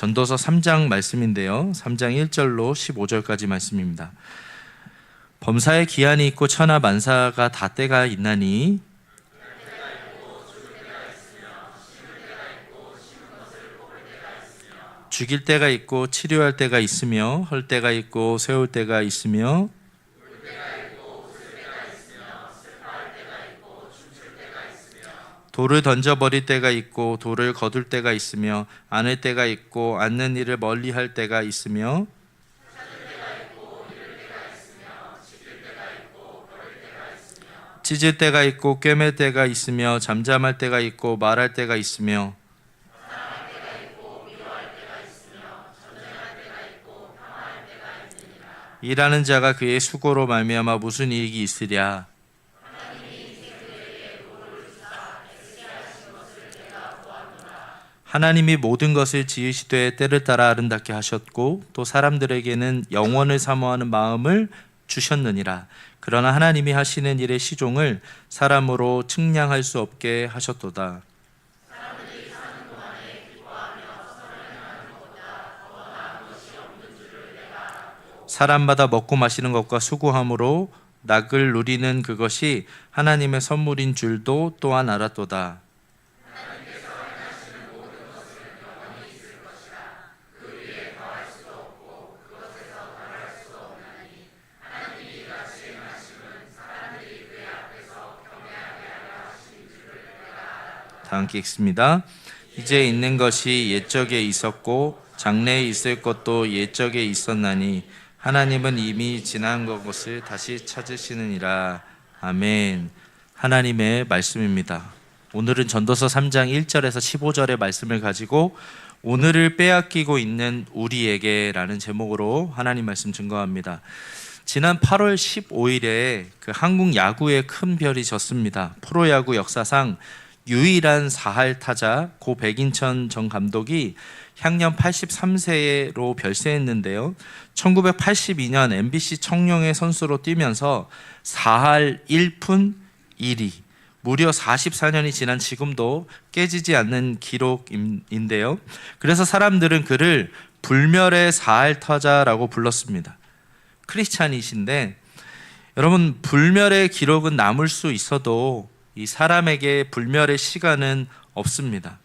전도서 3장 말씀인데요. 3장 1절로 15절까지 말씀입니다. 범사에 기한이 있고 천하 만사가 다 때가 있나니 죽일 때가 있고 치료할 때가 있으며 헐 때가 있고 세울 때가 있으며 돌을 던져버릴 때가 있고 돌을 거둘 때가 있으며 안을 때가 있고 앉는 일을 멀리할 때가 있으며 찢을 때가 있고 꿰맬 때가 있으며 잠잠할 때가 있고 말할 때가 있으며 일하는 자가 그의 수고로 말미암아 무슨 이익이 있으랴. 하나님이 모든 것을 지으시되 때를 따라 아름답게 하셨고 또 사람들에게는 영원을 사모하는 마음을 주셨느니라. 그러나 하나님이 하시는 일의 시종을 사람으로 측량할 수 없게 하셨도다. 사람마다 먹고 마시는 것과 수고함으로 낙을 누리는 그것이 하나님의 선물인 줄도 또한 알았도다. 다 함께 읽습니다. 이제 있는 것이 옛적에 있었고 장래에 있을 것도 옛적에 있었나니 하나님은 이미 지난 것을 다시 찾으시느니라. 아멘. 하나님의 말씀입니다. 오늘은 전도서 3장 1절에서 15절의 말씀을 가지고 오늘을 빼앗기고 있는 우리에게 라는 제목으로 하나님 말씀 증거합니다. 지난 8월 15일에 그 한국 야구에 큰 별이 졌습니다. 프로야구 역사상 유일한 4할 타자 고 백인천 전 감독이 향년 83세로 별세했는데요. 1982년 MBC 청룡의 선수로 뛰면서 4할 1푼 1리, 무려 44년이 지난 지금도 깨지지 않는 기록인데요. 그래서 사람들은 그를 불멸의 4할 타자라고 불렀습니다. 크리스찬이신데 여러분, 불멸의 기록은 남을 수 있어도 이 사람에게 불멸의 시간은 없습니다.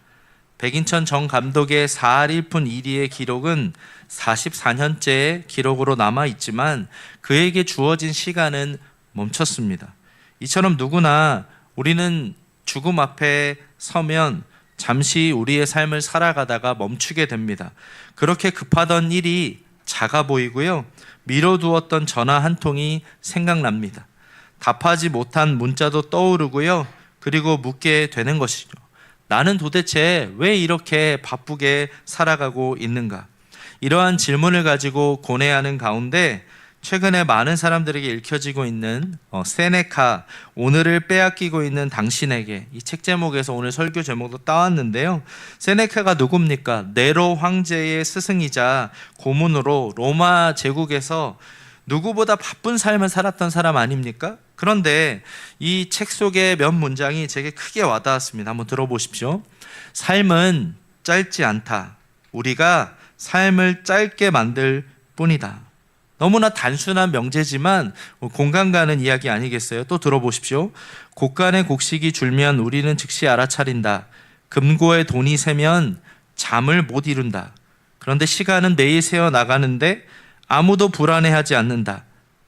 백인천 전 감독의 4할 1푼 1리의 기록은 44년째 기록으로 남아있지만 그에게 주어진 시간은 멈췄습니다. 이처럼 누구나 우리는 죽음 앞에 서면 잠시 우리의 삶을 살아가다가 멈추게 됩니다. 그렇게 급하던 일이 작아 보이고요. 미뤄두었던 전화 한 통이 생각납니다. 답하지 못한 문자도 떠오르고요. 그리고 묻게 되는 것이죠. 나는 도대체 왜 이렇게 바쁘게 살아가고 있는가? 이러한 질문을 가지고 고뇌하는 가운데 최근에 많은 사람들에게 읽혀지고 있는 세네카, 오늘을 빼앗기고 있는 당신에게, 이 책 제목에서 오늘 설교 제목도 따왔는데요. 세네카가 누굽니까? 네로 황제의 스승이자 고문으로 로마 제국에서 누구보다 바쁜 삶을 살았던 사람 아닙니까? 그런데 이 책 속의 몇 문장이 제게 크게 와닿았습니다. 한번 들어보십시오. 삶은 짧지 않다. 우리가 삶을 짧게 만들 뿐이다. 너무나 단순한 명제지만 공감 가는 이야기 아니겠어요? 또 들어보십시오. 곡간의 곡식이 줄면 우리는 즉시 알아차린다. 금고에 돈이 새면 잠을 못 이룬다. 그런데 시간은 매일 새어 나가는데 아무도 불안해하지 않는다.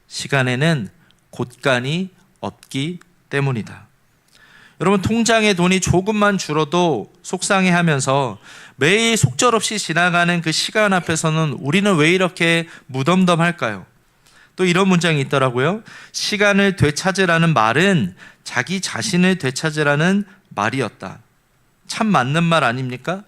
시간에는 곳간이 없기 때문이다. 여러분, 통장에 돈이 조금만 줄어도 속상해하면서 매일 속절없이 지나가는 그 시간 앞에서는 우리는 왜 이렇게 무덤덤할까요? 또 이런 문장이 있더라고요. 시간을 되찾으라는 말은 자기 자신을 되찾으라는 말이었다. 참 맞는 말 아닙니까?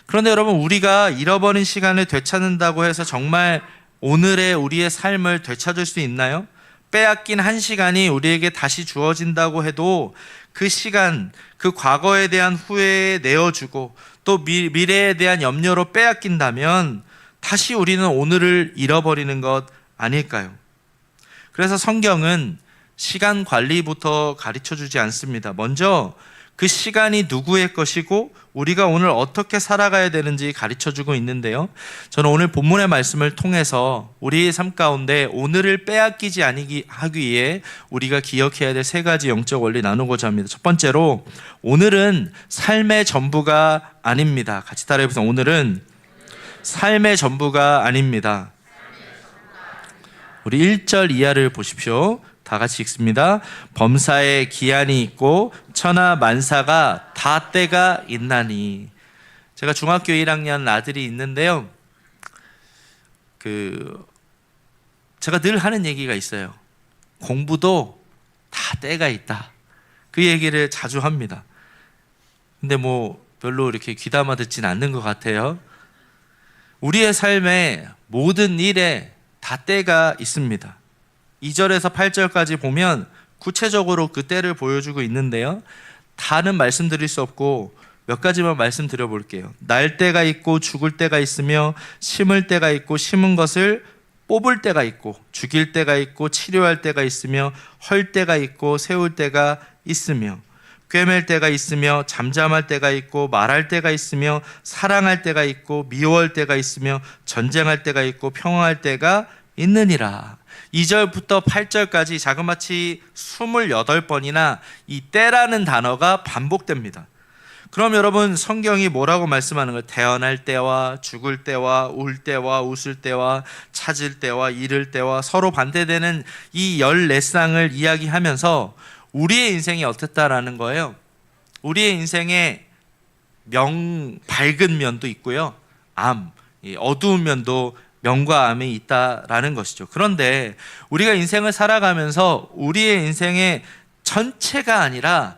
그런데 여러분, 우리가 잃어버린 시간을 되찾는다고 해서 정말 오늘의 우리의 삶을 되찾을 수 있나요? 빼앗긴 한 시간이 우리에게 다시 주어진다고 해도 그 시간, 그 과거에 대한 후회에 내어주고 또 미래에 대한 염려로 빼앗긴다면 다시 우리는 오늘을 잃어버리는 것 아닐까요? 그래서 성경은 시간 관리부터 가르쳐주지 않습니다. 먼저 그 시간이 누구의 것이고 우리가 오늘 어떻게 살아가야 되는지 가르쳐주고 있는데요. 저는 오늘 본문의 말씀을 통해서 우리의 삶 가운데 오늘을 빼앗기지 하기 위해 우리가 기억해야 될 세 가지 영적 원리 나누고자 합니다. 첫 번째로, 오늘은 삶의 전부가 아닙니다. 같이 따라해보세요. 오늘은 삶의 전부가 아닙니다. 우리 1절 이하를 보십시오. 다 같이 읽습니다. 범사에 기한이 있고 천하 만사가 다 때가 있나니. 제가 중학교 1학년 아들이 있는데요. 제가 늘 하는 얘기가 있어요. 공부도 다 때가 있다. 그 얘기를 자주 합니다. 근데 별로 이렇게 귀담아 듣진 않는 것 같아요. 우리의 삶에 모든 일에 다 때가 있습니다. 2절에서 8절까지 보면 구체적으로 그 때를 보여주고 있는데요. 다는 말씀드릴 수 없고 몇 가지만 말씀드려 볼게요. 날 때가 있고 죽을 때가 있으며, 심을 때가 있고 심은 것을 뽑을 때가 있고, 죽일 때가 있고 치료할 때가 있으며, 헐 때가 있고 세울 때가 있으며, 꿰맬 때가 있으며, 잠잠할 때가 있고, 말할 때가 있으며, 사랑할 때가 있고, 미워할 때가 있으며, 전쟁할 때가 있고, 평화할 때가 있느니라. 2절부터 8절까지 자그마치 28번이나 이 때라는 단어가 반복됩니다. 그럼 여러분, 성경이 뭐라고 말씀하는 거예요? 태어날 때와 죽을 때와 울 때와 웃을 때와 찾을 때와 잃을 때와 서로 반대되는 이 14쌍을 이야기하면서 우리의 인생이 어떻다라는 거예요. 우리의 인생에 밝은 면도 있고요, 어두운 면도, 명과 암이 있다라는 것이죠. 그런데 우리가 인생을 살아가면서 우리의 인생의 전체가 아니라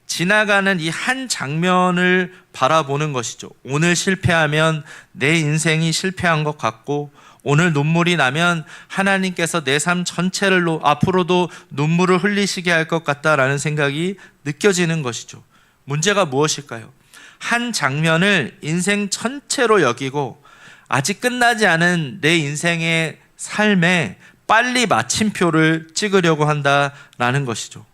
지나가는 이 한 장면을 바라보는 것이죠. 오늘 실패하면 내 인생이 실패한 것 같고, 오늘 눈물이 나면 하나님께서 내 삶 전체를 앞으로도 눈물을 흘리시게 할 것 같다라는 생각이 느껴지는 것이죠. 문제가 무엇일까요? 한 장면을 인생 전체로 여기고 아직 끝나지 않은 내 인생의 삶에 빨리 마침표를 찍으려고 한다라는 것이죠.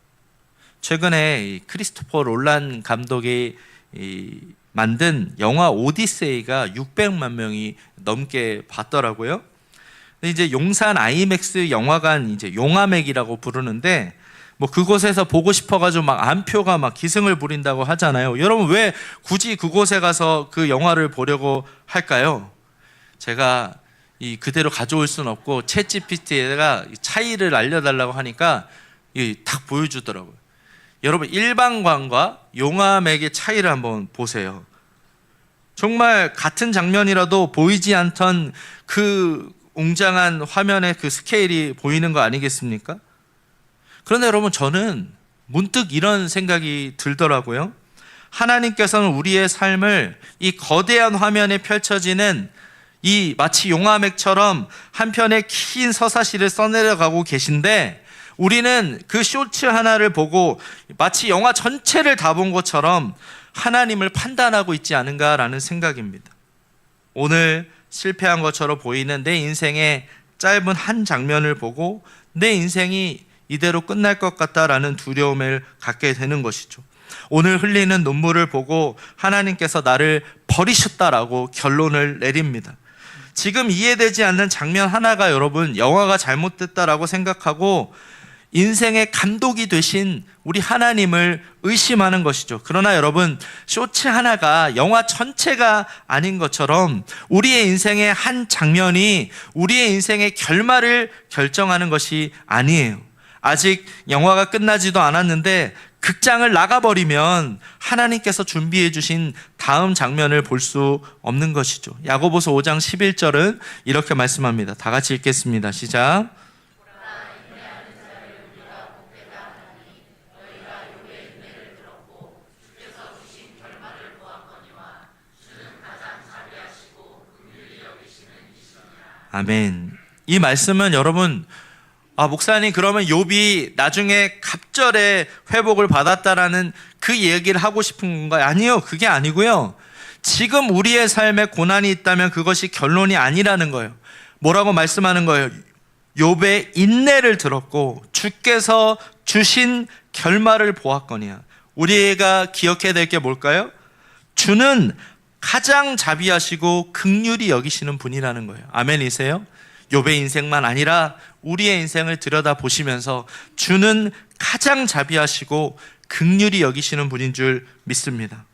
최근에 크리스토퍼 롤란 감독이 만든 영화 오디세이가 600만 명이 넘게 봤더라고요. 이제 용산 아이맥스 영화관, 이제 용화맥이라고 부르는데, 그곳에서 보고 싶어가지고 안표가 기승을 부린다고 하잖아요. 여러분, 왜 굳이 그곳에 가서 그 영화를 보려고 할까요? 제가 그대로 가져올 수는 없고 챗GPT에다가 차이를 알려달라고 하니까 딱 보여주더라고요. 여러분, 일반관과 용화맥의 차이를 한번 보세요. 정말 같은 장면이라도 보이지 않던 그 웅장한 화면의 그 스케일이 보이는 거 아니겠습니까? 그런데 여러분, 저는 문득 이런 생각이 들더라고요. 하나님께서는 우리의 삶을 이 거대한 화면에 펼쳐지는 마치 용화맥처럼 한편의 긴 서사시를 써내려가고 계신데, 우리는 그 쇼츠 하나를 보고 마치 영화 전체를 다 본 것처럼 하나님을 판단하고 있지 않은가라는 생각입니다. 오늘 실패한 것처럼 보이는 내 인생의 짧은 한 장면을 보고 내 인생이 이대로 끝날 것 같다라는 두려움을 갖게 되는 것이죠. 오늘 흘리는 눈물을 보고 하나님께서 나를 버리셨다라고 결론을 내립니다. 지금 이해되지 않는 장면 하나가 여러분, 영화가 잘못됐다라고 생각하고 인생의 감독이 되신 우리 하나님을 의심하는 것이죠. 그러나 여러분, 쇼츠 하나가 영화 전체가 아닌 것처럼 우리의 인생의 한 장면이 우리의 인생의 결말을 결정하는 것이 아니에요. 아직 영화가 끝나지도 않았는데 극장을 나가버리면 하나님께서 준비해 주신 다음 장면을 볼 수 없는 것이죠. 야고보서 5장 11절은 이렇게 말씀합니다. 다 같이 읽겠습니다. 시작. 아멘. 이 말씀은 여러분, 목사님, 그러면 욥이 나중에 갑절에 회복을 받았다라는 그 얘기를 하고 싶은 건가요? 아니요, 그게 아니고요. 지금 우리의 삶에 고난이 있다면 그것이 결론이 아니라는 거예요. 뭐라고 말씀하는 거예요? 욥의 인내를 들었고 주께서 주신 결말을 보았거니와. 우리가 기억해야 될 게 뭘까요? 주는 가장 자비하시고 긍휼히 여기시는 분이라는 거예요. 아멘이세요? 욥의 인생만 아니라 우리의 인생을 들여다보시면서 주는 가장 자비하시고 긍휼히 여기시는 분인 줄 믿습니다.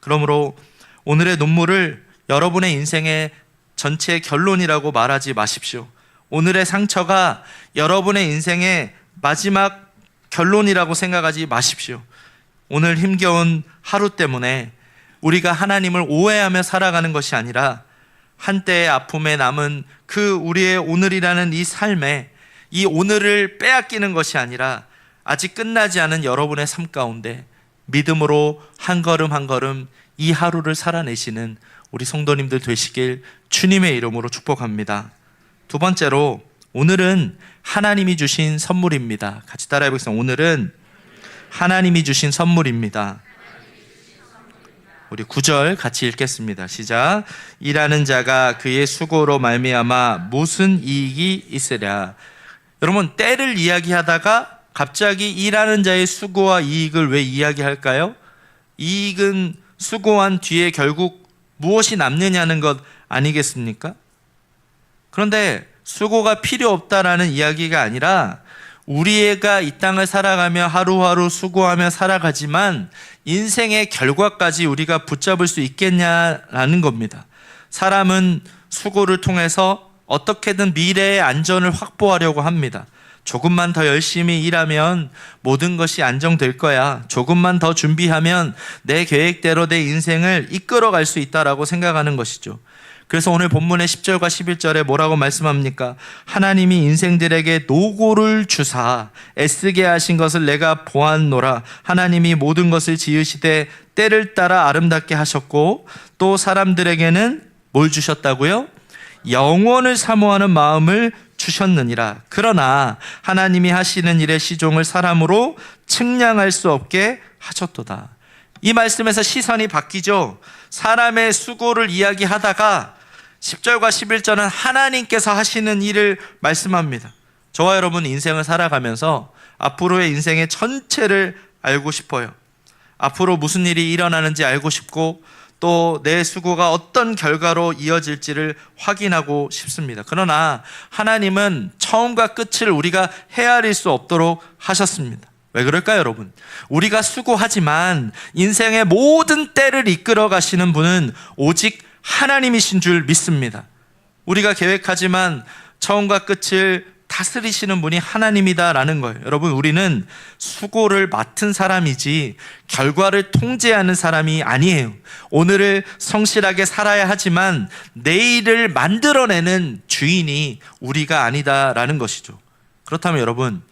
그러므로 오늘의 눈물을 여러분의 인생의 전체 결론이라고 말하지 마십시오. 오늘의 상처가 여러분의 인생의 마지막 결론이라고 생각하지 마십시오. 오늘 힘겨운 하루 때문에 우리가 하나님을 오해하며 살아가는 것이 아니라 한때의 아픔에 남은 그 우리의 오늘이라는 이 삶에 이 오늘을 빼앗기는 것이 아니라 아직 끝나지 않은 여러분의 삶 가운데 믿음으로 한 걸음 한 걸음 이 하루를 살아내시는 우리 성도님들 되시길 주님의 이름으로 축복합니다. 두 번째로 오늘은 하나님이 주신 선물입니다. 같이 따라해 보겠습니다. 오늘은 하나님이 주신 선물입니다. 우리 9절 같이 읽겠습니다. 시작. 일하는 자가 그의 수고로 말미암아 무슨 이익이 있으랴. 여러분, 때를 이야기하다가 갑자기 일하는 자의 수고와 이익을 왜 이야기할까요? 이익은 수고한 뒤에 결국 무엇이 남느냐는 것 아니겠습니까? 그런데 수고가 필요 없다라는 이야기가 아니라 우리가 이 땅을 살아가며 하루하루 수고하며 살아가지만 인생의 결과까지 우리가 붙잡을 수 있겠냐라는 겁니다. 사람은 수고를 통해서 어떻게든 미래의 안전을 확보하려고 합니다. 조금만 더 열심히 일하면 모든 것이 안정될 거야. 조금만 더 준비하면 내 계획대로 내 인생을 이끌어갈 수 있다라고 생각하는 것이죠. 그래서 오늘 본문의 10절과 11절에 뭐라고 말씀합니까? 하나님이 인생들에게 노고를 주사 애쓰게 하신 것을 내가 보았노라. 하나님이 모든 것을 지으시되 때를 따라 아름답게 하셨고 또 사람들에게는 뭘 주셨다고요? 영원을 사모하는 마음을 주셨느니라. 그러나 하나님이 하시는 일의 시종을 사람으로 측량할 수 없게 하셨도다. 이 말씀에서 시선이 바뀌죠. 사람의 수고를 이야기하다가 10절과 11절은 하나님께서 하시는 일을 말씀합니다. 저와 여러분 인생을 살아가면서 앞으로의 인생의 전체를 알고 싶어요. 앞으로 무슨 일이 일어나는지 알고 싶고 또 내 수고가 어떤 결과로 이어질지를 확인하고 싶습니다. 그러나 하나님은 처음과 끝을 우리가 헤아릴 수 없도록 하셨습니다. 왜 그럴까요, 여러분? 우리가 수고하지만 인생의 모든 때를 이끌어 가시는 분은 오직 하나님이신 줄 믿습니다. 우리가 계획하지만 처음과 끝을 다스리시는 분이 하나님이다라는 거예요. 여러분, 우리는 수고를 맡은 사람이지 결과를 통제하는 사람이 아니에요. 오늘을 성실하게 살아야 하지만 내일을 만들어내는 주인이 우리가 아니다라는 것이죠. 그렇다면 여러분,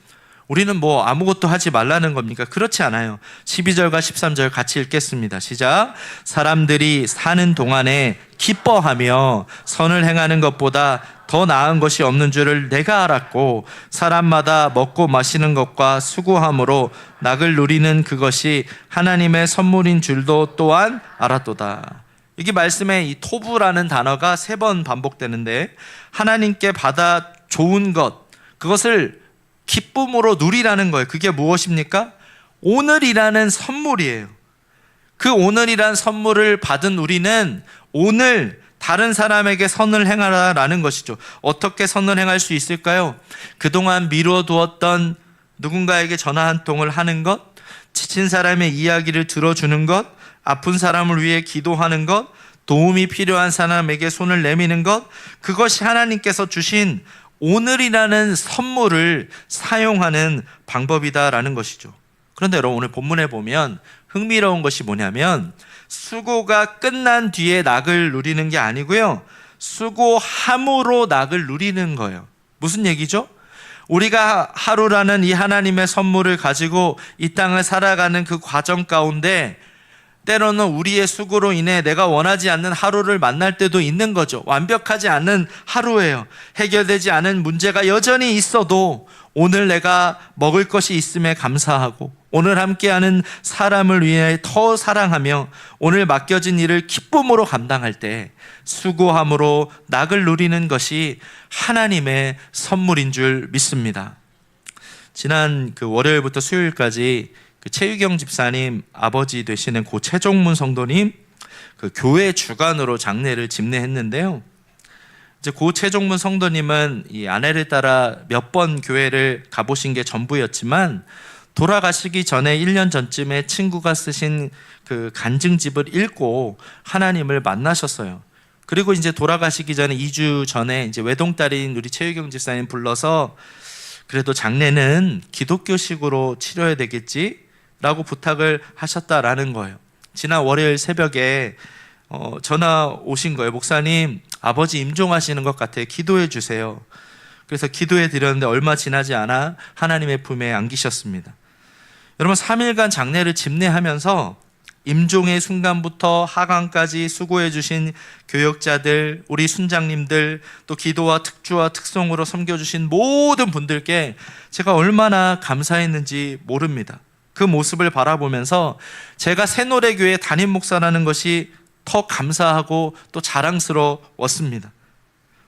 우리는 뭐 아무것도 하지 말라는 겁니까? 그렇지 않아요. 12절과 13절 같이 읽겠습니다. 시작. 사람들이 사는 동안에 기뻐하며 선을 행하는 것보다 더 나은 것이 없는 줄을 내가 알았고 사람마다 먹고 마시는 것과 수고함으로 낙을 누리는 그것이 하나님의 선물인 줄도 또한 알았도다. 여기 말씀에 이 토부라는 단어가 3번 반복되는데 하나님께 받아 좋은 것, 그것을 기쁨으로 누리라는 거예요. 그게 무엇입니까? 오늘이라는 선물이에요. 그 오늘이란 선물을 받은 우리는 오늘 다른 사람에게 선을 행하라라는 것이죠. 어떻게 선을 행할 수 있을까요? 그동안 미뤄두었던 누군가에게 전화 한 통을 하는 것, 지친 사람의 이야기를 들어주는 것, 아픈 사람을 위해 기도하는 것, 도움이 필요한 사람에게 손을 내미는 것, 그것이 하나님께서 주신 오늘이라는 선물을 사용하는 방법이다라는 것이죠. 그런데 여러분, 오늘 본문에 보면 흥미로운 것이 뭐냐면 수고가 끝난 뒤에 낙을 누리는 게 아니고요, 수고함으로 낙을 누리는 거예요. 무슨 얘기죠? 우리가 하루라는 이 하나님의 선물을 가지고 이 땅을 살아가는 그 과정 가운데 때로는 우리의 수고로 인해 내가 원하지 않는 하루를 만날 때도 있는 거죠. 완벽하지 않은 하루예요. 해결되지 않은 문제가 여전히 있어도 오늘 내가 먹을 것이 있음에 감사하고 오늘 함께하는 사람을 위해 더 사랑하며 오늘 맡겨진 일을 기쁨으로 감당할 때 수고함으로 낙을 누리는 것이 하나님의 선물인 줄 믿습니다. 지난 월요일부터 수요일까지 그 최유경 집사님 아버지 되시는 고 최종문 성도님 그 교회 주관으로 장례를 집례했는데요. 이제 고 최종문 성도님은 이 아내를 따라 몇 번 교회를 가보신 게 전부였지만 돌아가시기 전에 1년 전쯤에 친구가 쓰신 그 간증집을 읽고 하나님을 만나셨어요. 그리고 이제 돌아가시기 전에 2주 전에 이제 외동딸인 우리 최유경 집사님 불러서 그래도 장례는 기독교식으로 치러야 되겠지라고 부탁을 하셨다라는 거예요. 지난 월요일 새벽에 전화 오신 거예요. 목사님, 아버지 임종하시는 것 같아요. 기도해 주세요. 그래서 기도해 드렸는데 얼마 지나지 않아 하나님의 품에 안기셨습니다. 여러분, 3일간 장례를 집례하면서 임종의 순간부터 하강까지 수고해 주신 교역자들, 우리 순장님들, 또 기도와 특주와 특송으로 섬겨주신 모든 분들께 제가 얼마나 감사했는지 모릅니다. 그 모습을 바라보면서 제가 새노래교회 담임 목사라는 것이 더 감사하고 또 자랑스러웠습니다.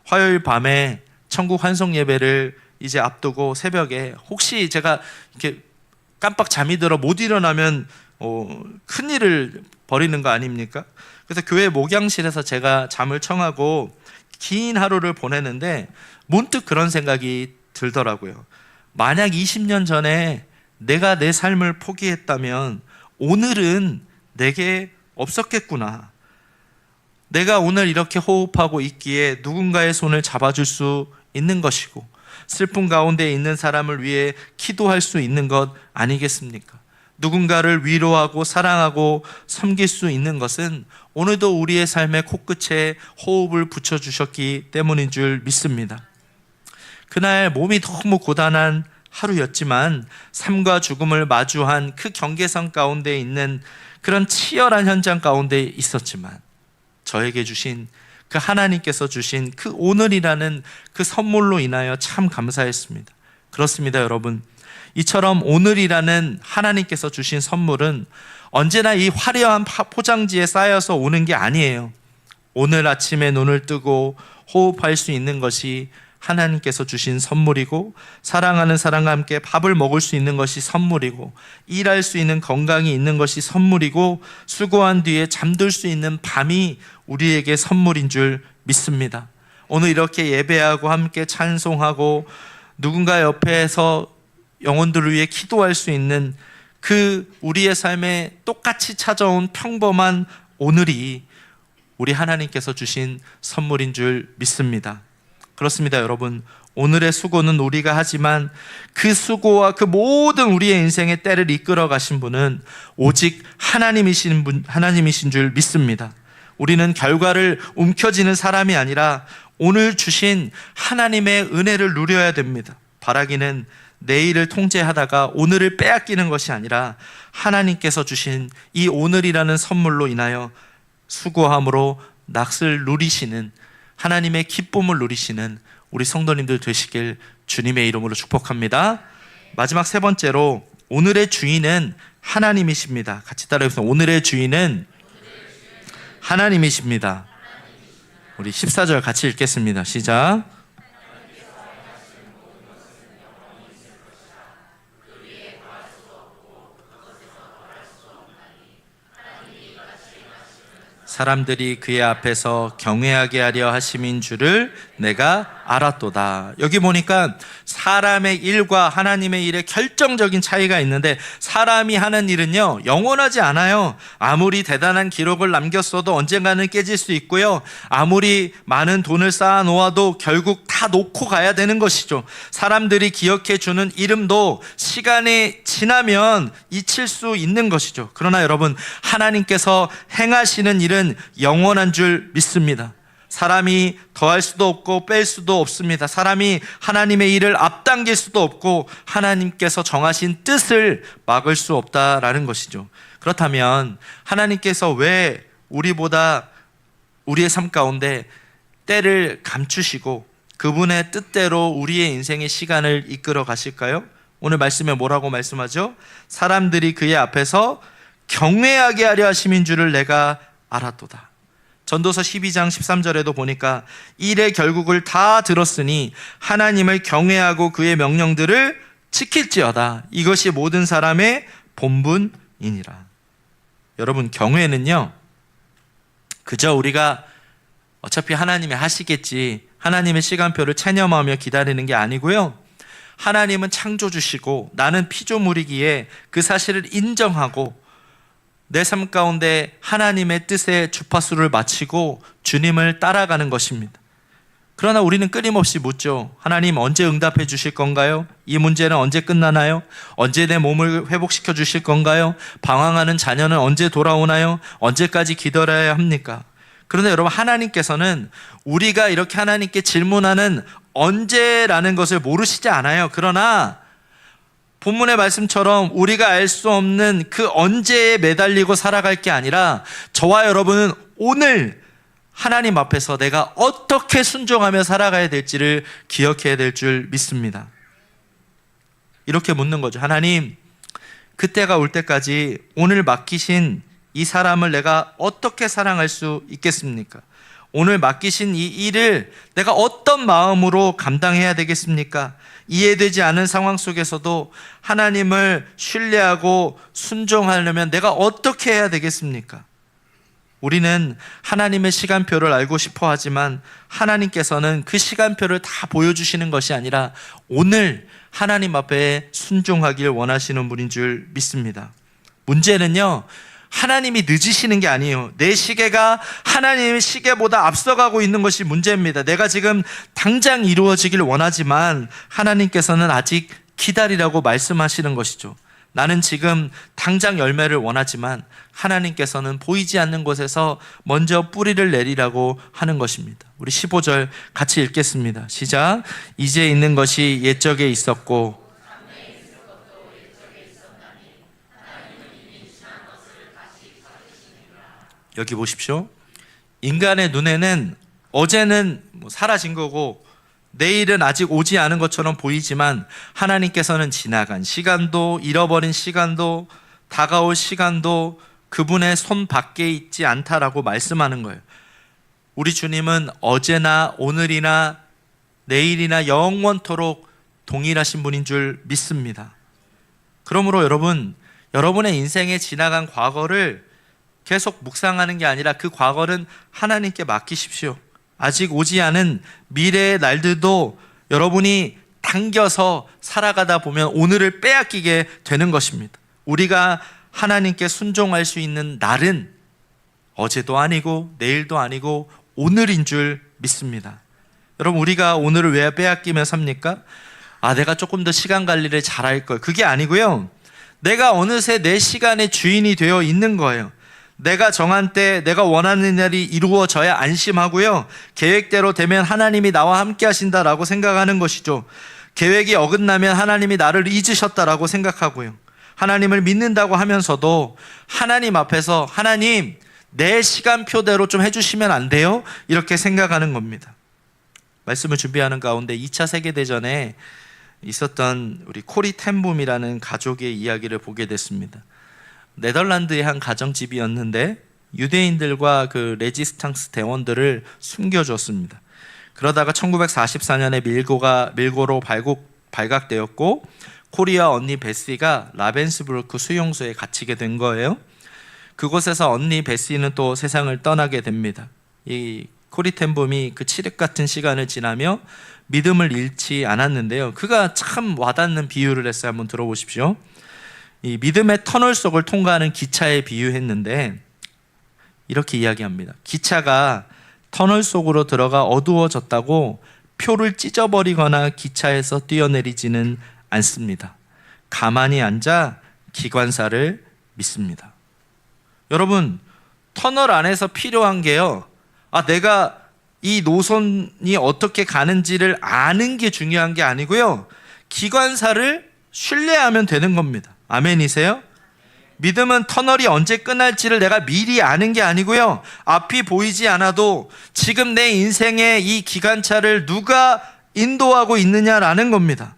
화요일 밤에 천국 환송 예배를 이제 앞두고 새벽에 혹시 제가 이렇게 깜빡 잠이 들어 못 일어나면 큰일을 벌이는 거 아닙니까? 그래서 교회 목양실에서 제가 잠을 청하고 긴 하루를 보내는데 문득 그런 생각이 들더라고요. 만약 20년 전에 내가 내 삶을 포기했다면 오늘은 내게 없었겠구나. 내가 오늘 이렇게 호흡하고 있기에 누군가의 손을 잡아줄 수 있는 것이고 슬픔 가운데 있는 사람을 위해 기도할 수 있는 것 아니겠습니까? 누군가를 위로하고 사랑하고 섬길 수 있는 것은 오늘도 우리의 삶의 코끝에 호흡을 붙여주셨기 때문인 줄 믿습니다. 그날 몸이 너무 고단한 하루였지만 삶과 죽음을 마주한 그 경계선 가운데 있는 그런 치열한 현장 가운데 있었지만 저에게 주신 그 하나님께서 주신 그 오늘이라는 그 선물로 인하여 참 감사했습니다. 그렇습니다, 여러분. 이처럼 오늘이라는 하나님께서 주신 선물은 언제나 이 화려한 포장지에 쌓여서 오는 게 아니에요. 오늘 아침에 눈을 뜨고 호흡할 수 있는 것이 하나님께서 주신 선물이고, 사랑하는 사람과 함께 밥을 먹을 수 있는 것이 선물이고, 일할 수 있는 건강이 있는 것이 선물이고, 수고한 뒤에 잠들 수 있는 밤이 우리에게 선물인 줄 믿습니다. 오늘 이렇게 예배하고 함께 찬송하고 누군가 옆에서 영혼들을 위해 기도할 수 있는 그 우리의 삶에 똑같이 찾아온 평범한 오늘이 우리 하나님께서 주신 선물인 줄 믿습니다. 그렇습니다, 여러분. 오늘의 수고는 우리가 하지만 그 수고와 그 모든 우리의 인생의 때를 이끌어 가신 분은 오직 하나님이신 줄 믿습니다. 우리는 결과를 움켜쥐는 사람이 아니라 오늘 주신 하나님의 은혜를 누려야 됩니다. 바라기는 내일을 통제하다가 오늘을 빼앗기는 것이 아니라 하나님께서 주신 이 오늘이라는 선물로 인하여 수고함으로 낙을 누리시는, 하나님의 기쁨을 누리시는 우리 성도님들 되시길 주님의 이름으로 축복합니다. 마지막 세 번째로 오늘의 주인은 하나님이십니다. 같이 따라해보세요. 오늘의 주인은 하나님이십니다. 우리 14절 같이 읽겠습니다. 시작. 사람들이 그의 앞에서 경외하게 하려 하심인 줄을 내가 알았도다. 여기 보니까 사람의 일과 하나님의 일에 결정적인 차이가 있는데, 사람이 하는 일은요 영원하지 않아요. 아무리 대단한 기록을 남겼어도 언젠가는 깨질 수 있고요, 아무리 많은 돈을 쌓아 놓아도 결국 다 놓고 가야 되는 것이죠. 사람들이 기억해 주는 이름도 시간이 지나면 잊힐 수 있는 것이죠. 그러나 여러분, 하나님께서 행하시는 일은 영원한 줄 믿습니다. 사람이 더할 수도 없고 뺄 수도 없습니다. 사람이 하나님의 일을 앞당길 수도 없고 하나님께서 정하신 뜻을 막을 수 없다라는 것이죠. 그렇다면 하나님께서 왜 우리보다 우리의 삶 가운데 때를 감추시고 그분의 뜻대로 우리의 인생의 시간을 이끌어 가실까요? 오늘 말씀에 뭐라고 말씀하죠? 사람들이 그의 앞에서 경외하게 하려 하심인 줄을 내가 알았도다. 전도서 12장 13절에도 보니까 일의 결국을 다 들었으니 하나님을 경외하고 그의 명령들을 지킬지어다. 이것이 모든 사람의 본분이니라. 여러분, 경외는요, 그저 우리가 어차피 하나님이 하시겠지, 하나님의 시간표를 체념하며 기다리는 게 아니고요, 하나님은 창조주시고 나는 피조물이기에 그 사실을 인정하고 내 삶 가운데 하나님의 뜻에 주파수를 맞추고 주님을 따라가는 것입니다. 그러나 우리는 끊임없이 묻죠. 하나님, 언제 응답해 주실 건가요? 이 문제는 언제 끝나나요? 언제 내 몸을 회복시켜 주실 건가요? 방황하는 자녀는 언제 돌아오나요? 언제까지 기다려야 합니까? 그런데 여러분, 하나님께서는 우리가 이렇게 하나님께 질문하는 언제라는 것을 모르시지 않아요. 그러나 본문의 말씀처럼 우리가 알 수 없는 그 언제에 매달리고 살아갈 게 아니라 저와 여러분은 오늘 하나님 앞에서 내가 어떻게 순종하며 살아가야 될지를 기억해야 될 줄 믿습니다. 이렇게 묻는 거죠. 하나님, 그때가 올 때까지 오늘 맡기신 이 사람을 내가 어떻게 사랑할 수 있겠습니까? 오늘 맡기신 이 일을 내가 어떤 마음으로 감당해야 되겠습니까? 이해되지 않은 상황 속에서도 하나님을 신뢰하고 순종하려면 내가 어떻게 해야 되겠습니까? 우리는 하나님의 시간표를 알고 싶어 하지만 하나님께서는 그 시간표를 다 보여주시는 것이 아니라 오늘 하나님 앞에 순종하길 원하시는 분인 줄 믿습니다. 문제는요, 하나님이 늦으시는 게 아니에요. 내 시계가 하나님의 시계보다 앞서가고 있는 것이 문제입니다. 내가 지금 당장 이루어지길 원하지만 하나님께서는 아직 기다리라고 말씀하시는 것이죠. 나는 지금 당장 열매를 원하지만 하나님께서는 보이지 않는 곳에서 먼저 뿌리를 내리라고 하는 것입니다. 우리 15절 같이 읽겠습니다. 시작. 이제 있는 것이 옛적에 있었고 여기 보십시오. 인간의 눈에는 어제는 사라진 거고 내일은 아직 오지 않은 것처럼 보이지만 하나님께서는 지나간 시간도, 잃어버린 시간도, 다가올 시간도 그분의 손 밖에 있지 않다라고 말씀하는 거예요. 우리 주님은 어제나 오늘이나 내일이나 영원토록 동일하신 분인 줄 믿습니다. 그러므로 여러분, 여러분의 인생에 지나간 과거를 계속 묵상하는 게 아니라 그 과거는 하나님께 맡기십시오. 아직 오지 않은 미래의 날들도 여러분이 당겨서 살아가다 보면 오늘을 빼앗기게 되는 것입니다. 우리가 하나님께 순종할 수 있는 날은 어제도 아니고 내일도 아니고 오늘인 줄 믿습니다. 여러분, 우리가 오늘을 왜 빼앗기며 삽니까? 내가 조금 더 시간 관리를 잘할 걸. 그게 아니고요, 내가 어느새 내 시간의 주인이 되어 있는 거예요. 내가 정한 때 내가 원하는 날이 이루어져야 안심하고요, 계획대로 되면 하나님이 나와 함께 하신다라고 생각하는 것이죠. 계획이 어긋나면 하나님이 나를 잊으셨다라고 생각하고요, 하나님을 믿는다고 하면서도 하나님 앞에서 하나님, 내 시간표대로 좀 해주시면 안 돼요? 이렇게 생각하는 겁니다. 말씀을 준비하는 가운데 2차 세계대전에 있었던 우리 코리 텐붐이라는 가족의 이야기를 보게 됐습니다. 네덜란드의 한 가정집이었는데 유대인들과 그 레지스탕스 대원들을 숨겨줬습니다. 그러다가 1944년에 밀고로 발각되었고 코리아 언니 베시가 라벤스부르크 수용소에 갇히게 된 거예요. 그곳에서 언니 베시는 또 세상을 떠나게 됩니다. 이 코리 텐붐이 그 칠흑 같은 시간을 지나며 믿음을 잃지 않았는데요, 그가 참 와닿는 비유를 했어요. 한번 들어보십시오. 이 믿음의 터널 속을 통과하는 기차에 비유했는데 이렇게 이야기합니다. 기차가 터널 속으로 들어가 어두워졌다고 표를 찢어버리거나 기차에서 뛰어내리지는 않습니다. 가만히 앉아 기관사를 믿습니다. 여러분, 터널 안에서 필요한 게요, 내가 이 노선이 어떻게 가는지를 아는 게 중요한 게 아니고요, 기관사를 신뢰하면 되는 겁니다. 아멘이세요? 믿음은 터널이 언제 끝날지를 내가 미리 아는 게 아니고요, 앞이 보이지 않아도 지금 내 인생의 이 기관차를 누가 인도하고 있느냐라는 겁니다.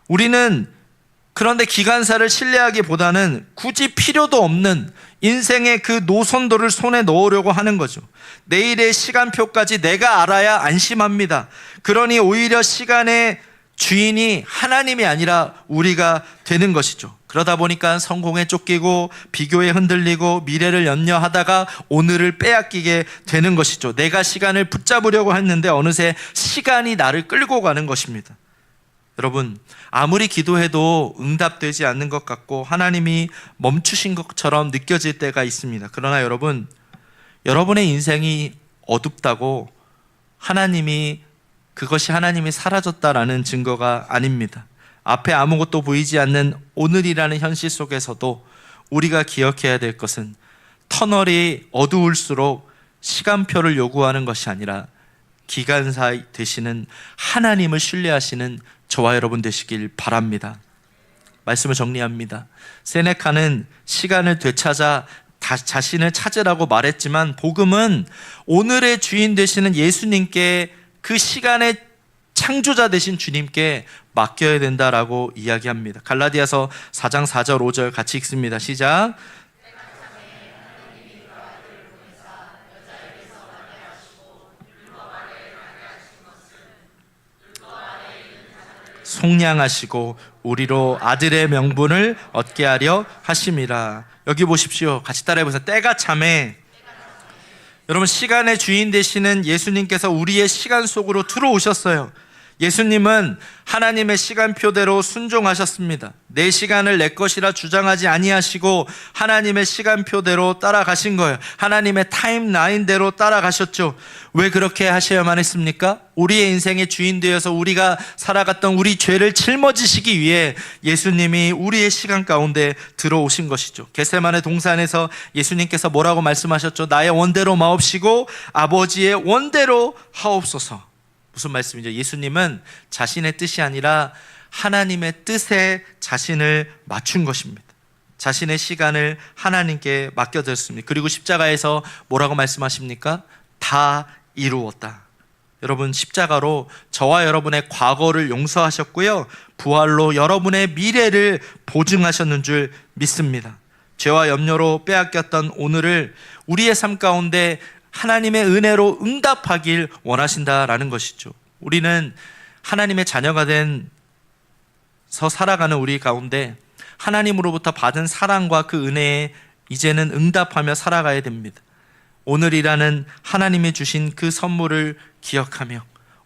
우리는 그런데 기관사를 신뢰하기보다는 굳이 필요도 없는 인생의 그 노선도를 손에 넣으려고 하는 거죠. 내일의 시간표까지 내가 알아야 안심합니다. 그러니 오히려 시간의 주인이 하나님이 아니라 우리가 되는 것이죠. 그러다 보니까 성공에 쫓기고 비교에 흔들리고 미래를 염려하다가 오늘을 빼앗기게 되는 것이죠. 내가 시간을 붙잡으려고 했는데 어느새 시간이 나를 끌고 가는 것입니다. 여러분, 아무리 기도해도 응답되지 않는 것 같고 하나님이 멈추신 것처럼 느껴질 때가 있습니다. 그러나 여러분, 여러분의 인생이 어둡다고 그것이 하나님이 사라졌다라는 증거가 아닙니다. 앞에 아무것도 보이지 않는 오늘이라는 현실 속에서도 우리가 기억해야 될 것은 터널이 어두울수록 시간표를 요구하는 것이 아니라 기간사 되시는 하나님을 신뢰하시는 저와 여러분 되시길 바랍니다. 말씀을 정리합니다. 세네카는 시간을 되찾아 자신을 찾으라고 말했지만 복음은 오늘의 주인 되시는 예수님께, 그 시간의 창조자 되신 주님께 맡겨야 된다라고 이야기합니다. 갈라디아서 4장 4절 5절 같이 읽습니다. 시작. 속량하시고 우리로 아들의 명분을 얻게 하려 하심이라. 여기 보십시오. 같이 따라해보세요. 때가 참에. 여러분, 시간의 주인 되시는 예수님께서 우리의 시간 속으로 들어오셨어요. 예수님은 하나님의 시간표대로 순종하셨습니다. 내 시간을 내 것이라 주장하지 아니하시고 하나님의 시간표대로 따라가신 거예요. 하나님의 타임라인대로 따라가셨죠. 왜 그렇게 하셔야만 했습니까? 우리의 인생의 주인 되어서 우리가 살아갔던 우리 죄를 짊어지시기 위해 예수님이 우리의 시간 가운데 들어오신 것이죠. 겟세마네 동산에서 예수님께서 뭐라고 말씀하셨죠? 나의 원대로 마옵시고 아버지의 원대로 하옵소서. 무슨 말씀이죠? 예수님은 자신의 뜻이 아니라 하나님의 뜻에 자신을 맞춘 것입니다. 자신의 시간을 하나님께 맡겨드렸습니다. 그리고 십자가에서 뭐라고 말씀하십니까? 다 이루었다. 여러분, 십자가로 저와 여러분의 과거를 용서하셨고요, 부활로 여러분의 미래를 보증하셨는 줄 믿습니다. 죄와 염려로 빼앗겼던 오늘을 우리의 삶 가운데 하나님의 은혜로 응답하길 원하신다라는 것이죠. 우리는 하나님의 자녀가 돼서 살아가는 우리 가운데 하나님으로부터 받은 사랑과 그 은혜에 이제는 응답하며 살아가야 됩니다. 오늘이라는 하나님이 주신 그 선물을 기억하며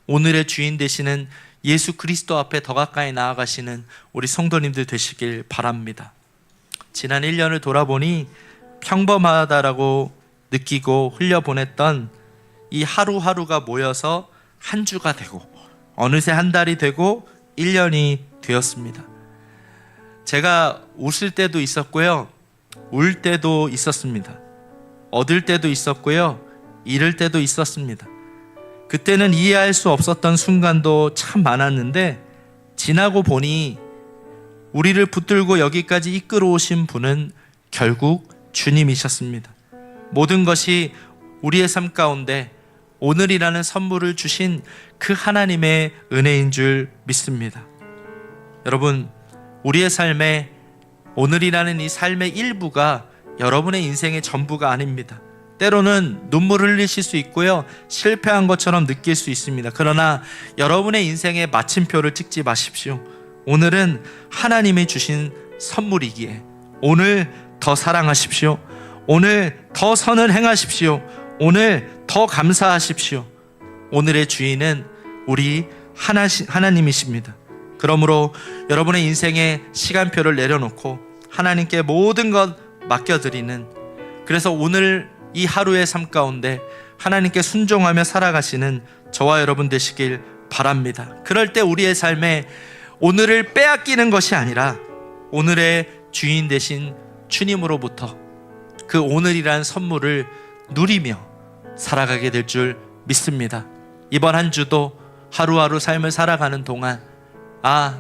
오늘의 주인 되시는 예수 그리스도 앞에 더 가까이 나아가시는 우리 성도님들 되시길 바랍니다. 지난 1년을 돌아보니 평범하다라고 느끼고 흘려보냈던 이 하루하루가 모여서 한 주가 되고 어느새 한 달이 되고 1년이 되었습니다. 제가 웃을 때도 있었고요, 울 때도 있었습니다. 얻을 때도 있었고요, 잃을 때도 있었습니다. 그때는 이해할 수 없었던 순간도 참 많았는데 지나고 보니 우리를 붙들고 여기까지 이끌어 오신 분은 결국 주님이셨습니다. 모든 것이 우리의 삶 가운데 오늘이라는 선물을 주신 그 하나님의 은혜인 줄 믿습니다. 여러분, 우리의 삶에 오늘이라는 이 삶의 일부가 여러분의 인생의 전부가 아닙니다. 때로는 눈물을 흘리실 수 있고요, 실패한 것처럼 느낄 수 있습니다. 그러나 여러분의 인생의 마침표를 찍지 마십시오. 오늘은 하나님이 주신 선물이기에 오늘 더 사랑하십시오. 오늘 더 선을 행하십시오. 오늘 더 감사하십시오. 오늘의 주인은 우리 하나님이십니다. 그러므로 여러분의 인생의 시간표를 내려놓고 하나님께 모든 것 맡겨드리는, 그래서 오늘 이 하루의 삶 가운데 하나님께 순종하며 살아가시는 저와 여러분 되시길 바랍니다. 그럴 때 우리의 삶에 오늘을 빼앗기는 것이 아니라 오늘의 주인 되신 주님으로부터 그 오늘이라는 선물을 누리며 살아가게 될 줄 믿습니다. 이번 한 주도 하루하루 삶을 살아가는 동안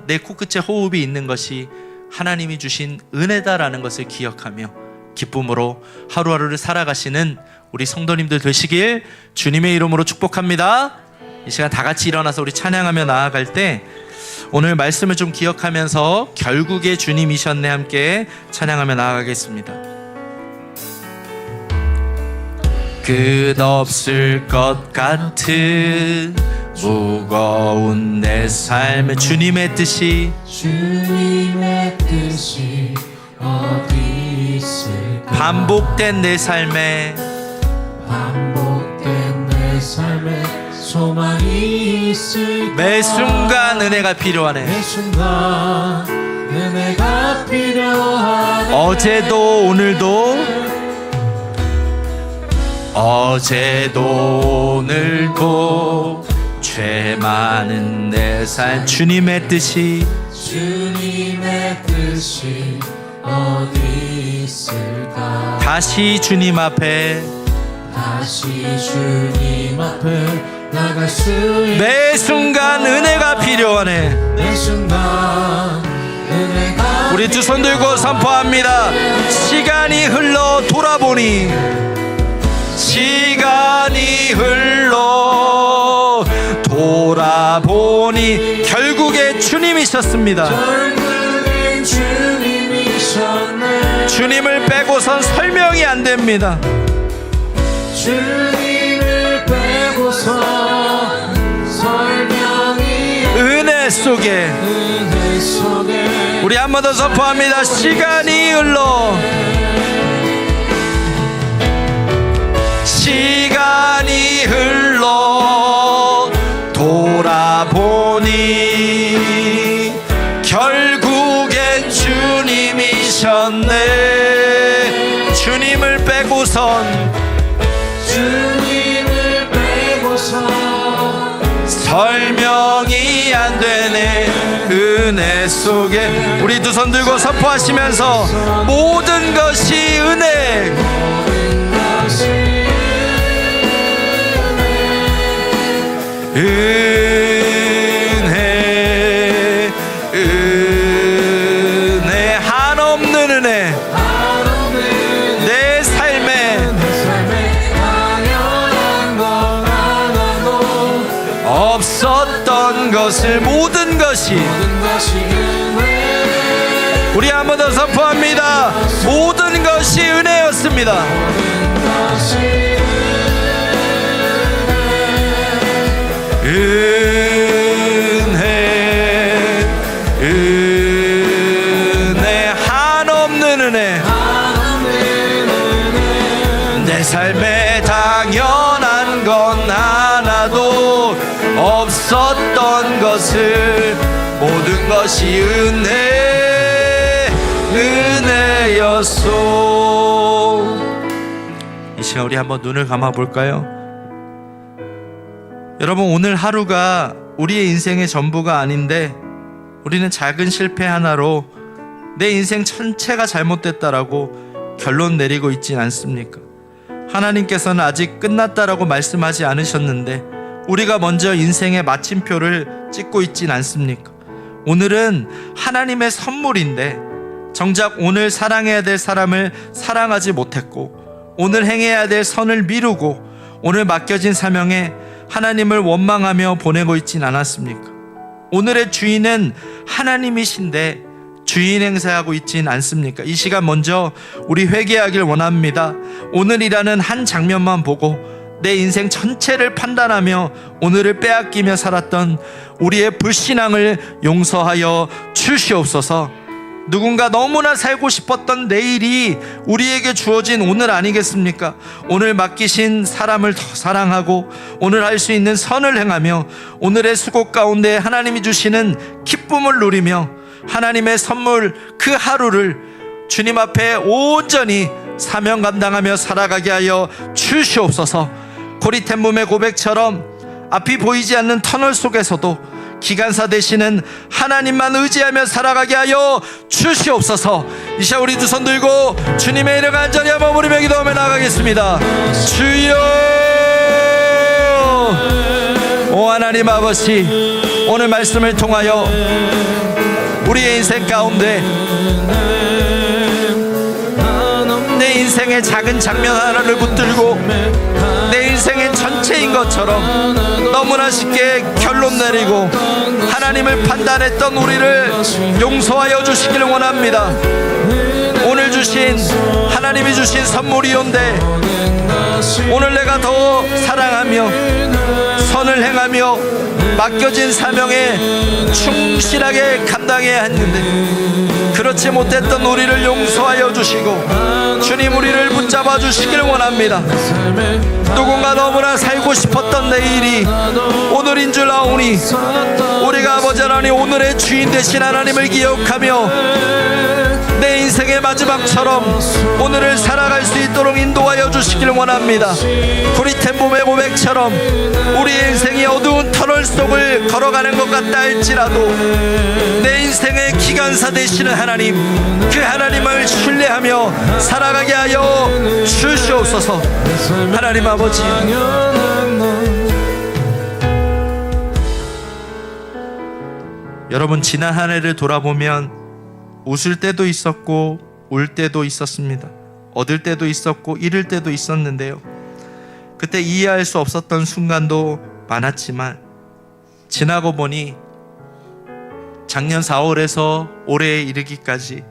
내 코끝에 호흡이 있는 것이 하나님이 주신 은혜다라는 것을 기억하며 기쁨으로 하루하루를 살아가시는 우리 성도님들 되시길 주님의 이름으로 축복합니다. 이 시간 다 같이 일어나서 우리 찬양하며 나아갈 때 오늘 말씀을 좀 기억하면서 결국에 주님이셨네 함께 찬양하며 나아가겠습니다. 끝없을 것 같은 무거운 내 삶에 주님의 뜻이 어디 있을까? 반복된 내 삶에 반복된 내 삶에 소망이 있을까? 매 순간 은혜가 필요하네. 매 순간 은혜가 필요하네. 어제도 오늘도 죄 많은 내 삶 주님의 뜻이 어디 있을까? 다시 주님 앞에 나갈 수 있는 매 순간 은혜가 필요하네. 매 순간 은혜가 우리 두 손 들고 선포합니다. 시간이 흘러 돌아보니 결국에 주님이셨습니다. 결국엔 주님이셨네. 주님을 빼고선 설명이 안 됩니다. 주님을 빼고서 설명이 은혜 속에 우리 한 번 더 선포합니다. 시간이 흘러 돌아보니 결국엔 주님이셨네. 주님을 빼고선 설명이 안 되네. 은혜 속에 우리 두 손 들고 선포하시면서 모든 것이 은혜. 은혜 한없는 은혜. 내 삶에 없었던 것을 모든 것이 우리 한 번 더 선포합니다. 모든 것이 은혜였습니다. 은혜 한없는 은혜. 내 삶에 당연한 건 하나도 없었던 것을 모든 것이 은혜였소. 이 시간 우리 한번 눈을 감아 볼까요? 여러분, 오늘 하루가 우리의 인생의 전부가 아닌데 우리는 작은 실패 하나로 내 인생 전체가 잘못됐다라고 결론 내리고 있진 않습니까? 하나님께서는 아직 끝났다라고 말씀하지 않으셨는데 우리가 먼저 인생의 마침표를 찍고 있진 않습니까? 오늘은 하나님의 선물인데 정작 오늘 사랑해야 될 사람을 사랑하지 못했고 오늘 행해야 될 선을 미루고 오늘 맡겨진 사명에 하나님을 원망하며 보내고 있진 않았습니까? 오늘의 주인은 하나님이신데 주인 행세하고 있진 않습니까? 이 시간 먼저 우리 회개하길 원합니다. 오늘이라는 한 장면만 보고 내 인생 전체를 판단하며 오늘을 빼앗기며 살았던 우리의 불신앙을 용서하여 주시옵소서. 누군가 너무나 살고 싶었던 내일이 우리에게 주어진 오늘 아니겠습니까? 오늘 맡기신 사람을 더 사랑하고 오늘 할 수 있는 선을 행하며 오늘의 수고 가운데 하나님이 주시는 기쁨을 누리며 하나님의 선물 그 하루를 주님 앞에 온전히 사명 감당하며 살아가게 하여 주시옵소서. 고리텐붐의 고백처럼 앞이 보이지 않는 터널 속에서도 기관사 되시는 하나님만 의지하며 살아가게 하여 주시옵소서. 이 시간 우리 두 손 들고 주님의 이름 간절히 한번 부르며 기도하며 나가겠습니다. 주여, 오 하나님 아버지, 오늘 말씀을 통하여 우리의 인생 가운데 내 인생의 작은 장면 하나를 붙들고 내 인생의 전체인 것처럼 너무나 쉽게 결론 내리고 하나님을 판단했던 우리를 용서하여 주시기를 원합니다. 오늘 주신 하나님이 주신 선물이온데 오늘 내가 더 사랑하며 선을 선을 행하며 맡겨진 사명에 충실하게 감당해야 했는데 그렇지 못했던 우리를 용서하여 주시고 주님 우리를 붙잡아 주시길 원합니다. 누군가 너무나 살고 싶었던 내일이 오늘인 줄 아오니 우리가 아버지 하나님 오늘의 주인 되신 하나님을 기억하며 내 인생의 마지막처럼 오늘을 살아갈 수 있도록 인도하여 주시길 원합니다. 구리텐 봄의 고백처럼 우리의 인생이 어두운 터널 속을 걸어가는 것 같다 할지라도 내 인생의 기관사 되시는 하나님, 그 하나님을 신뢰하며 살아가게 하여 주시옵소서. 하나님 아버지, 여러분 지난 한 해를 돌아보면 웃을 때도 있었고 울 때도 있었습니다. 얻을 때도 있었고 잃을 때도 있었는데요, 그때 이해할 수 없었던 순간도 많았지만 지나고 보니 작년 4월에서 올해에 이르기까지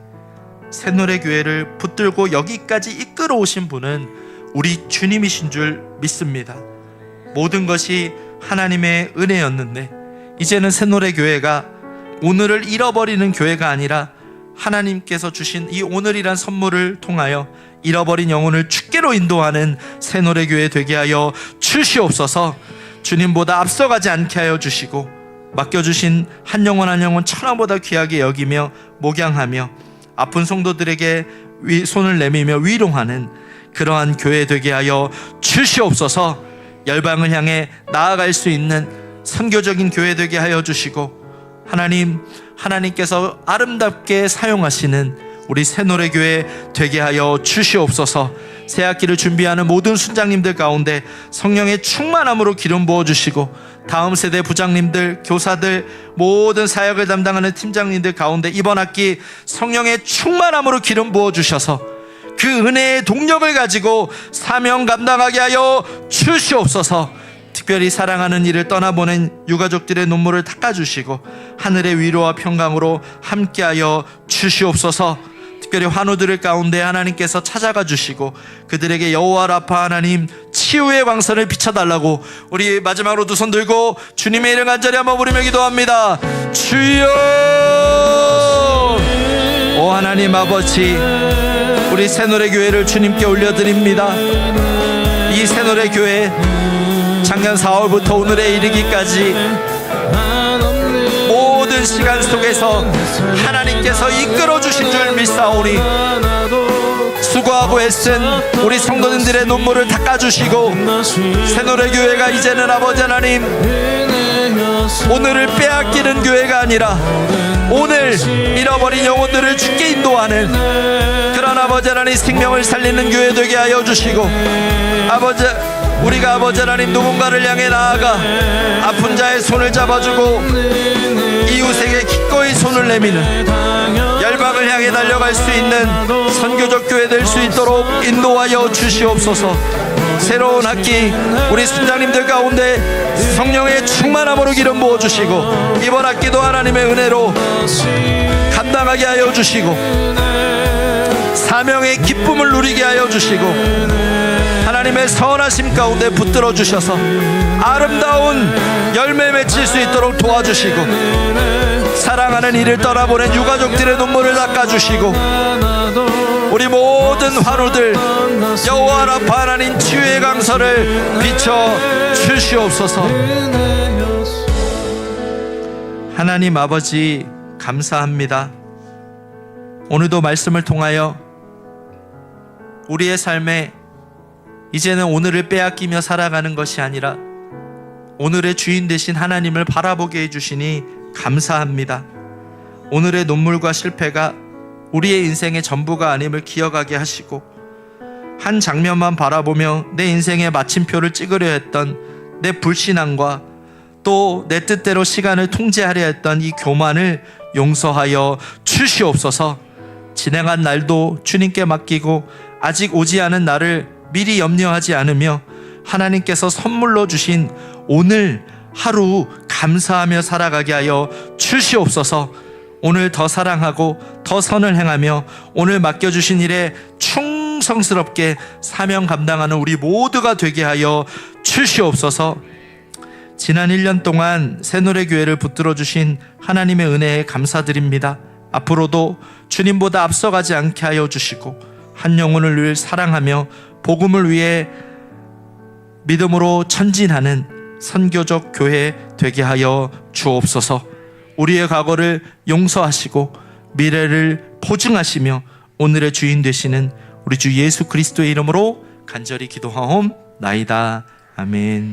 새노래교회를 붙들고 여기까지 이끌어 오신 분은 우리 주님이신 줄 믿습니다. 모든 것이 하나님의 은혜였는데 이제는 새노래교회가 오늘을 잃어버리는 교회가 아니라 하나님께서 주신 이 오늘이란 선물을 통하여 잃어버린 영혼을 주께로 인도하는 새노래교회 되게 하여 주시옵소서. 주님보다 앞서가지 않게 하여 주시고 맡겨주신 한 영혼 한 영혼 천하보다 귀하게 여기며 목양하며 아픈 성도들에게 손을 내밀며 위로하는 그러한 교회 되게 하여 주시옵소서. 열방을 향해 나아갈 수 있는 선교적인 교회 되게 하여 주시고 하나님께서 아름답게 사용하시는 우리 새노래교회 되게 하여 주시옵소서. 새학기를 준비하는 모든 순장님들 가운데 성령의 충만함으로 기름 부어주시고 다음 세대 부장님들, 교사들, 모든 사역을 담당하는 팀장님들 가운데 이번 학기 성령의 충만함으로 기름 부어주셔서 그 은혜의 동력을 가지고 사명 감당하게 하여 주시옵소서. 특별히 사랑하는 이를 떠나보낸 유가족들의 눈물을 닦아주시고 하늘의 위로와 평강으로 함께하여 주시옵소서. 특별히 환우들을 가운데 하나님께서 찾아가 주시고 그들에게 여호와 라파 하나님 치유의 광선을 비춰달라고 우리 마지막으로 두 손 들고 주님의 이름 간절히 한번 부르며 기도합니다. 주여, 오 하나님 아버지, 우리 새노래교회를 주님께 올려드립니다. 이 새노래교회 작년 4월부터 오늘에 이르기까지 모든 시간 속에서 하나님께서 이끌어 주신 줄 믿사오니 수고하고 애쓴 우리 성도님들의 눈물을 닦아주시고 새노래교회가 이제는 아버지 하나님 오늘을 빼앗기는 교회가 아니라 오늘 잃어버린 영혼들을 주께 인도하는 그런 아버지 하나님 생명을 살리는 교회 되게 하여 주시고 우리가 아버지 하나님 누군가를 향해 나아가 아픈 자의 손을 잡아주고 이웃에게 기꺼이 손을 내미는 열방을 향해 달려갈 수 있는 선교적 교회 될 수 있도록 인도하여 주시옵소서. 새로운 학기 우리 순장님들 가운데 성령의 충만함으로 기름 부어주시고 이번 학기도 하나님의 은혜로 감당하게 하여 주시고 사명의 기쁨을 누리게 하여 주시고 하나님의 선하심 가운데 붙들어 주셔서 아름다운 열매 맺힐 수 있도록 도와주시고 사랑하는 이를 떠나보낸 유가족들의 눈물을 닦아주시고 우리 모든 환우들 여호와 라파 하나님 치유의 강선을 비춰 주시옵소서. 하나님 아버지 감사합니다. 오늘도 말씀을 통하여 우리의 삶에 이제는 오늘을 빼앗기며 살아가는 것이 아니라 오늘의 주인 되신 하나님을 바라보게 해주시니 감사합니다. 오늘의 눈물과 실패가 우리의 인생의 전부가 아님을 기억하게 하시고 한 장면만 바라보며 내 인생의 마침표를 찍으려 했던 내 불신앙과 또 내 뜻대로 시간을 통제하려 했던 이 교만을 용서하여 주시옵소서. 진행한 날도 주님께 맡기고 아직 오지 않은 날을 미리 염려하지 않으며 하나님께서 선물로 주신 오늘 하루 감사하며 살아가게 하여 주시옵소서. 오늘 더 사랑하고 더 선을 행하며 오늘 맡겨주신 일에 충성스럽게 사명 감당하는 우리 모두가 되게 하여 주시옵소서. 지난 1년 동안 새노래교회를 붙들어 주신 하나님의 은혜에 감사드립니다. 앞으로도 주님보다 앞서가지 않게 하여 주시고 한 영혼을 늘 사랑하며 복음을 위해 믿음으로 전진하는 선교적 교회 되게 하여 주옵소서. 우리의 과거를 용서하시고 미래를 보증하시며 오늘의 주인 되시는 우리 주 예수 그리스도의 이름으로 간절히 기도하옵나이다. 아멘.